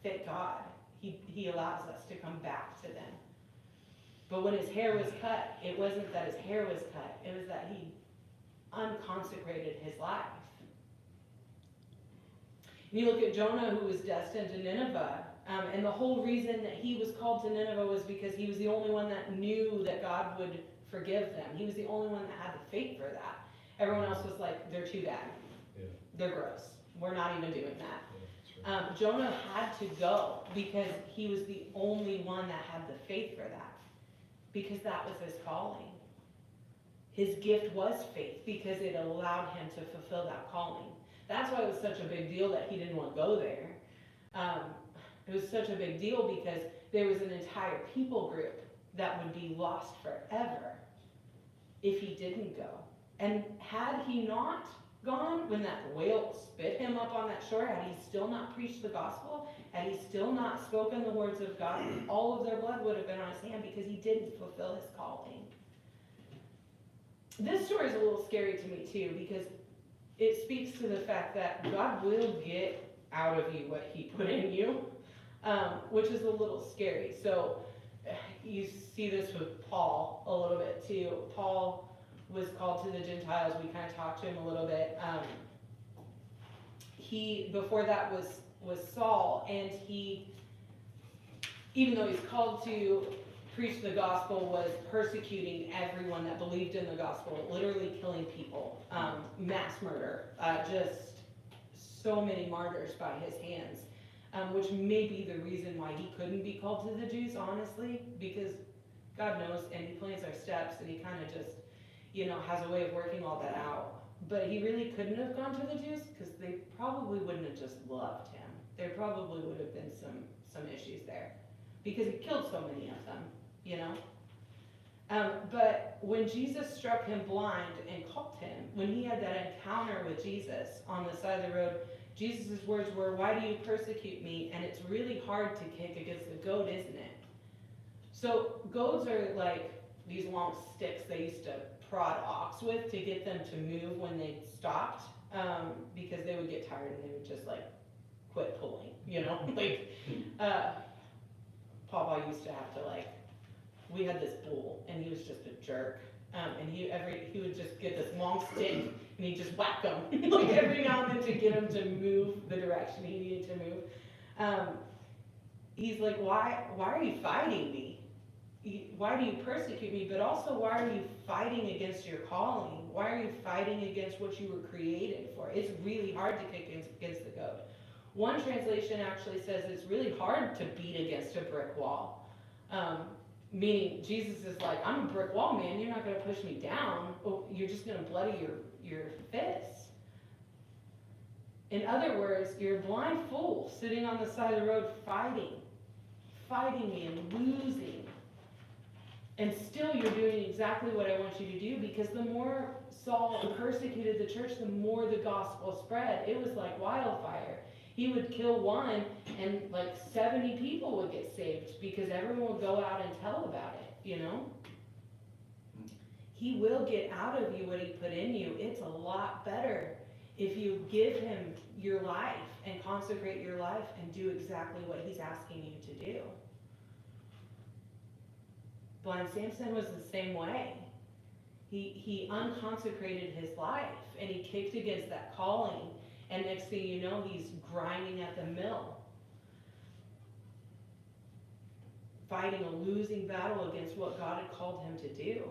Thank God. He allows us to come back to them. But when his hair was cut, it wasn't that his hair was cut. It was that he unconsecrated his life. And you look at Jonah, who was destined to Nineveh, and the whole reason that he was called to Nineveh was because he was the only one that knew that God would forgive them. He was the only one that had the faith for that. Everyone else was like, they're too bad. Yeah. They're gross. We're not even doing that. Yeah, that's right. Jonah had to go because he was the only one that had the faith for that, because that was his calling. His gift was faith because it allowed him to fulfill that calling. That's why it was such a big deal that he didn't want to go there. It was such a big deal because there was an entire people group that would be lost forever if he didn't go. And had he not gone, when that whale spit him up on that shore, had he still not preached the gospel, had he still not spoken the words of God, all of their blood would have been on his hand because he didn't fulfill his calling. This story is a little scary to me too, because it speaks to the fact that God will get out of you what he put in you, which is a little scary. So you see this with Paul a little bit too. Paul was called to the Gentiles. We kind of talked to him a little bit. He, before that was Saul, and he, even though he's called to preach the gospel, was persecuting everyone that believed in the gospel, literally killing people, mass murder, just so many martyrs by his hands, which may be the reason why he couldn't be called to the Jews, honestly, because God knows, and he plans our steps, and he kind of just, has a way of working all that out. But he really couldn't have gone to the Jews because they probably wouldn't have just loved him. There probably would have been some issues there because he killed so many of them. But when Jesus struck him blind and called him, when he had that encounter with Jesus on the side of the road, Jesus' words were, "Why do you persecute me?" And it's really hard to kick against the goad, isn't it? So goads are like these long sticks they used to prod ox with to get them to move when they stopped, because they would get tired and they would just quit pulling, Papa used to have to we had this bull, and he was just a jerk. And he would just get this long stick, and he'd just whack him, every now and then to get him to move the direction he needed to move. He's like, why are you fighting me? Why do you persecute me? But also, why are you fighting against your calling? Why are you fighting against what you were created for? It's really hard to kick against the goat. One translation actually says it's really hard to beat against a brick wall. Meaning Jesus is like, I'm a brick wall, man. You're not going to push me down. You're just going to bloody your fists. In other words, you're a blind fool sitting on the side of the road fighting me and losing. And still you're doing exactly what I want you to do, because the more Saul persecuted the church, the more the gospel spread. It was like wildfire. He would kill one and like 70 people would get saved because everyone would go out and tell about it, you know? He will get out of you what he put in you. It's a lot better if you give him your life and consecrate your life and do exactly what he's asking you to do. Blind Samson was the same way. He unconsecrated his life and he kicked against that calling, and next thing you know, he's grinding at the mill, fighting a losing battle against what God had called him to do.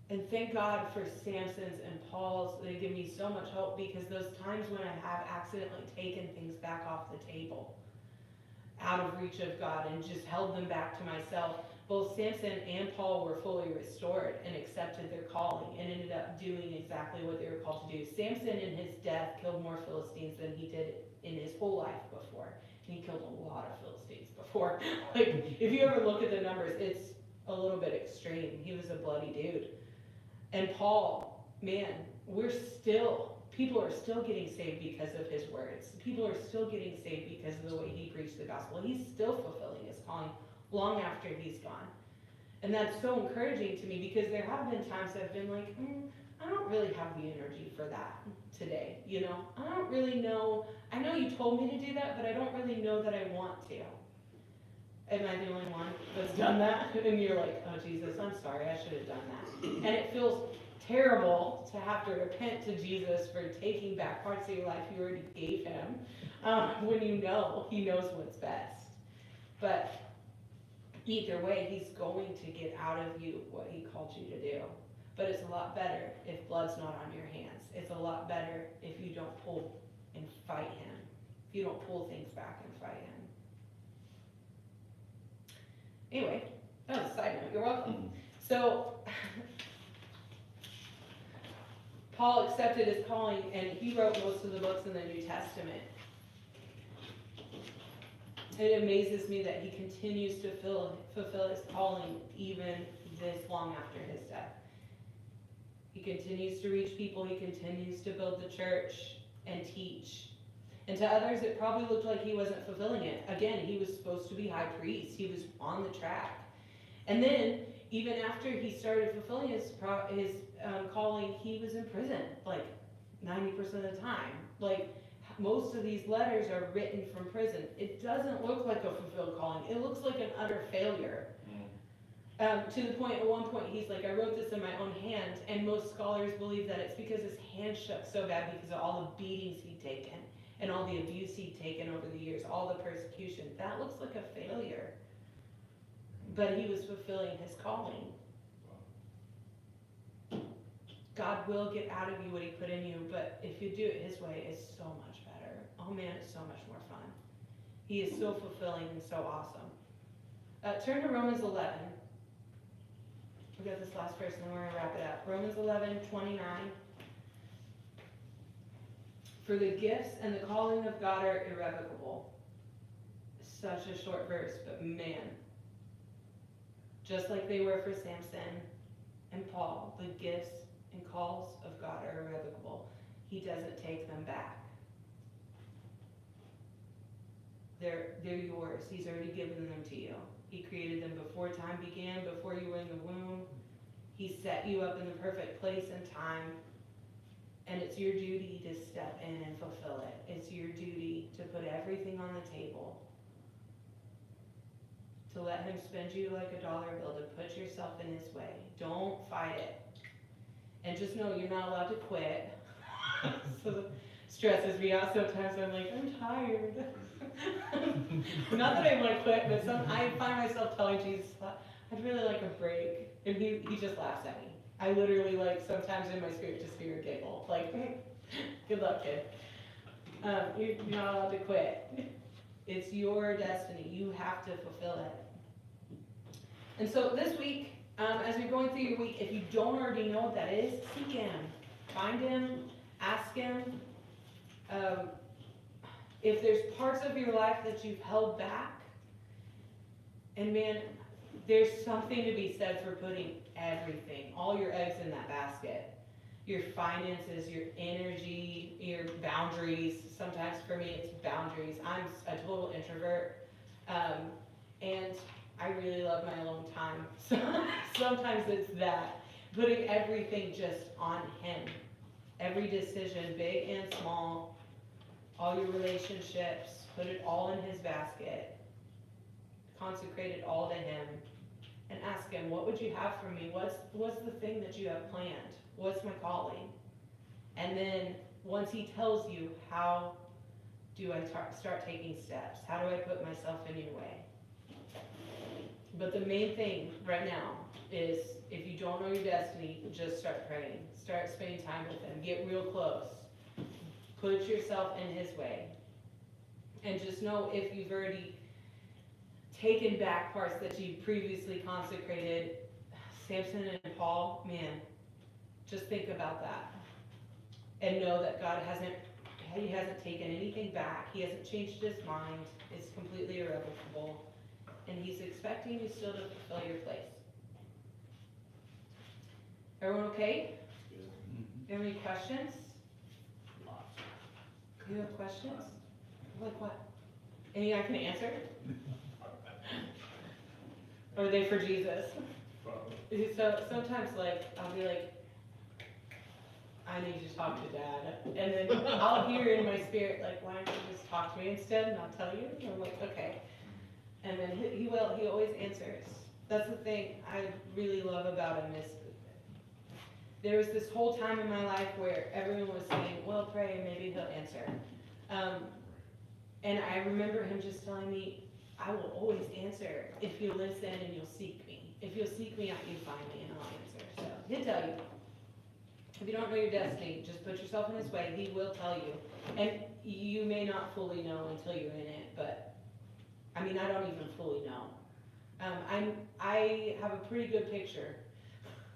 And thank God for Samson's and Paul's. They give me so much hope, because those times when I have accidentally taken things back off the table, out of reach of God, and just held them back to myself, both Samson and Paul were fully restored and accepted their calling and ended up doing exactly what they were called to do. Samson in his death killed more Philistines than he did in his whole life before. And he killed a lot of Philistines before. Like, if you ever look at the numbers, it's a little bit extreme. He was a bloody dude. And Paul, man, people are still getting saved because of his words. People are still getting saved because of the way he preached the gospel. He's still fulfilling his calling long after he's gone. And that's so encouraging to me, because there have been times I've been like, I don't really have the energy for that today, you know? I don't really know. I know you told me to do that, but I don't really know that I want to. Am I the only one that's done that? And you're like, oh Jesus, I'm sorry, I should have done that. And it feels terrible to have to repent to Jesus for taking back parts of your life you already gave him, when you know he knows what's best. But either way, he's going to get out of you what he called you to do. But it's a lot better if blood's not on your hands. It's a lot better if you don't pull and fight him. If you don't pull things back and fight him. Anyway, that was a side note. You're welcome. So, Paul accepted his calling, and he wrote most of the books in the New Testament. It amazes me that he continues to fulfill his calling even this long after his death. He continues to reach people. He continues to build the church and teach. And to others, it probably looked like he wasn't fulfilling it. Again, he was supposed to be high priest. He was on the track. And then, even after he started fulfilling his calling, he was in prison, like 90% of the time. Like, most of these letters are written from prison. It doesn't look like a fulfilled calling. It looks like an utter failure. To the point, at one point, he's like, I wrote this in my own hand, and most scholars believe that it's because his hand shook so bad because of all the beatings he'd taken and all the abuse he'd taken over the years, all the persecution. That looks like a failure. But he was fulfilling his calling. God will get out of you what he put in you, but if you do it his way, it's so much better. Oh man, it's so much more fun. He is so fulfilling and so awesome. Turn to Romans 11. We got this last verse and then we're going to wrap it up. Romans 11:29. For the gifts and the calling of God are irrevocable. Such a short verse, but man. Just like they were for Samson and Paul, the gifts and calls of God are irrevocable. He doesn't take them back. They're yours. He's already given them to you. He created them before time began, before you were in the womb. He set you up in the perfect place and time. And it's your duty to step in and fulfill it. It's your duty to put everything on the table. To let him spend you like a dollar bill, to put yourself in his way. Don't fight it. And just know you're not allowed to quit. So it stresses me out sometimes. I'm like, I'm tired. Not that I want to quit, but I find myself telling Jesus, I'd really like a break. And he just laughs at me. I literally like sometimes in my spirit just hear a giggle. Like, good luck, kid. You're not allowed to quit. It's your destiny. You have to fulfill it. And so this week, as you're going through your week, if you don't already know what that is, seek him. Find him, ask him. If there's parts of your life that you've held back, and man, there's something to be said for putting everything, all your eggs in that basket. Your finances, your energy, your boundaries. Sometimes for me it's boundaries. I'm a total introvert, and I really love my alone time. So sometimes it's that, putting everything just on him. Every decision, big and small, all your relationships, put it all in his basket. Consecrate it all to him. And ask him, what would you have for me? What's the thing that you have planned? What's my calling? And then once he tells you, how do I start taking steps? How do I put myself in your way? But the main thing right now is, if you don't know your destiny, just start praying. Start spending time with him. Get real close. Put yourself in his way. And just know, if you've already taken back parts that you previously consecrated, Samson and Paul, man, just think about that. And know that God hasn't taken anything back. He hasn't changed his mind. It's completely irrevocable. And he's expecting you still to fulfill your place. Everyone okay? You have any questions? You have questions? Like what? Any I can answer? Or are they for Jesus? So sometimes, like, I'll be like, I need to talk to Dad. And then I'll hear in my spirit, like, why don't you just talk to me instead and I'll tell you? And I'm like, okay. And then he always answers. That's the thing I really love about him, is there was this whole time in my life where everyone was saying, well, pray, maybe he'll answer. And I remember him just telling me, I will always answer if you listen and you'll seek me. If you'll seek me out, you find me, and I'll answer. So he'll tell you. If you don't know your destiny, just put yourself in his way. He will tell you. And you may not fully know until you're in it, but I mean, I don't even fully know. I have a pretty good picture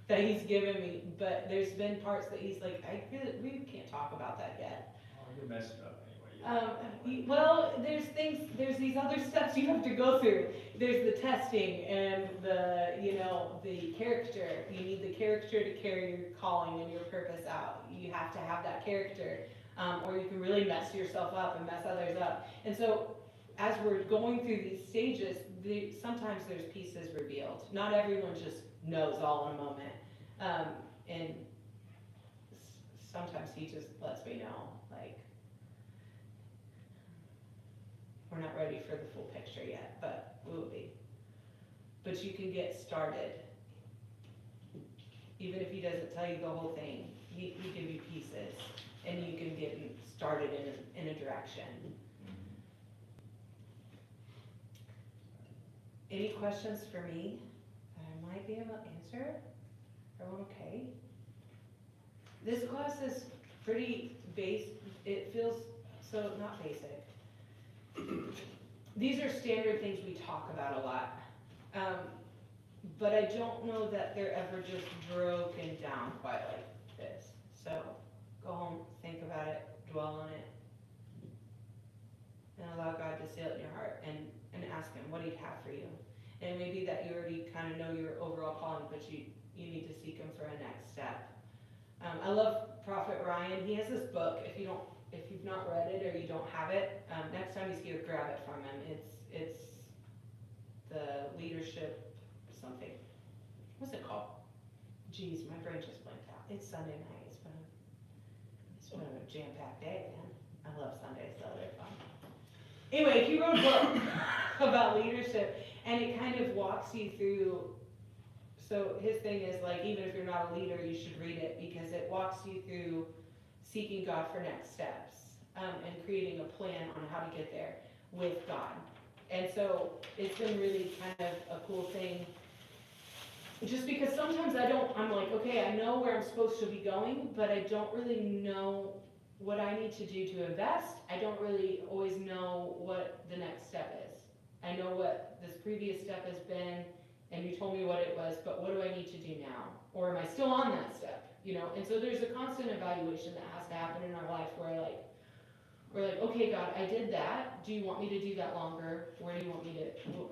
that he's given me, but there's been parts that he's like, we can't talk about that yet. Oh, you're messing up anyway. Well, there's these other steps you have to go through. There's the testing and the character. You need the character to carry your calling and your purpose out. You have to have that character, or you can really mess yourself up and mess others up. And so, as we're going through these stages, sometimes there's pieces revealed. Not everyone just knows all in a moment. And sometimes he just lets me know, like, we're not ready for the full picture yet, but we will be. But you can get started. Even if he doesn't tell you the whole thing, he give you pieces, and you can get started in a direction. Any questions for me that I might be able to answer? Everyone okay? This class is pretty it feels so not basic. These are standard things we talk about a lot. But I don't know that they're ever just broken down quite like this. So go home, think about it, dwell on it, and allow God to seal it in your heart, and ask him what he'd have for you. And it may be that you already kind of know your overall calling, but you need to seek him for a next step. I love Prophet Ryan. He has this book. If you've not read it or you don't have it, next time he's here, grab it from him. It's the leadership something. What's it called? Geez, my brain just blanked out. It's Sunday night. It's been a jam-packed day, man. I love Sundays, though. They're fun. Anyway, he wrote a book about leadership, and it kind of walks you through. So his thing is, like, even if you're not a leader, you should read it, because it walks you through seeking God for next steps, and creating a plan on how to get there with God. And so it's been really kind of a cool thing just because sometimes I'm like, okay, I know where I'm supposed to be going, but I don't really know what I need to do to invest. I don't really always know what the next step is. I know what this previous step has been, and you told me what it was, but what do I need to do now? Or am I still on that step, you know? And so there's a constant evaluation that has to happen in our life where we're like, okay, God, I did that. Do you want me to do that longer? Where do you want me to,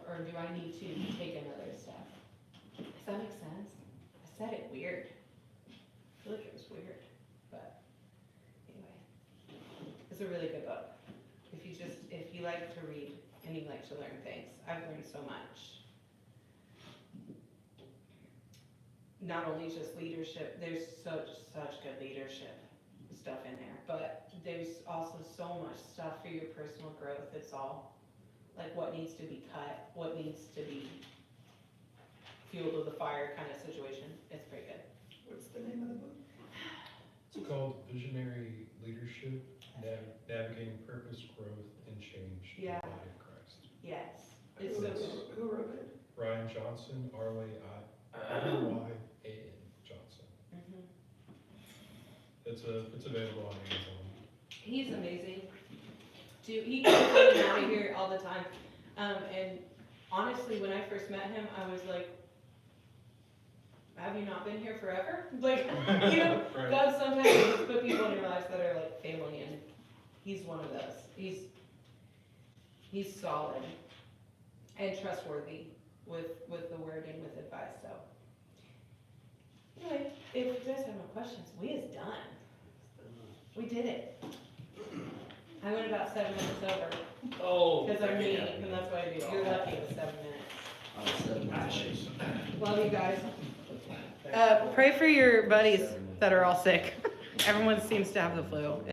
or do I need to take another step? Does that make sense? I said it weird. I feel like it was weird, but anyway. It's a really good book. If you like to read and you like to learn things, I've learned so much. Not only just leadership, there's such good leadership stuff in there, but there's also so much stuff for your personal growth. It's all like what needs to be cut, what needs to be fuel to the fire kind of situation. It's pretty good. What's the name of the book? It's called Visionary Leadership, Navigating Purpose, Growth, and Change in the Yeah. Body of Christ. Yes, it's so good. Who wrote it? Ryan Johnson, R-Y-A-N Johnson. Mhm. It's available on Amazon. He's amazing. Dude, he comes in and out of here all the time. And honestly, when I first met him, I was like, have you not been here forever? Like, you know, Right. God sometimes just put people in your lives that are like family, and he's one of those. He's solid and trustworthy with the word and with advice, so. Anyway, if you guys have no questions, we is done. We did it. I went about 7 minutes over, Oh. because I'm me, and that's what I do. You're lucky it was 7 minutes. Love you guys. Pray for your buddies that are all sick. Everyone seems to have the flu.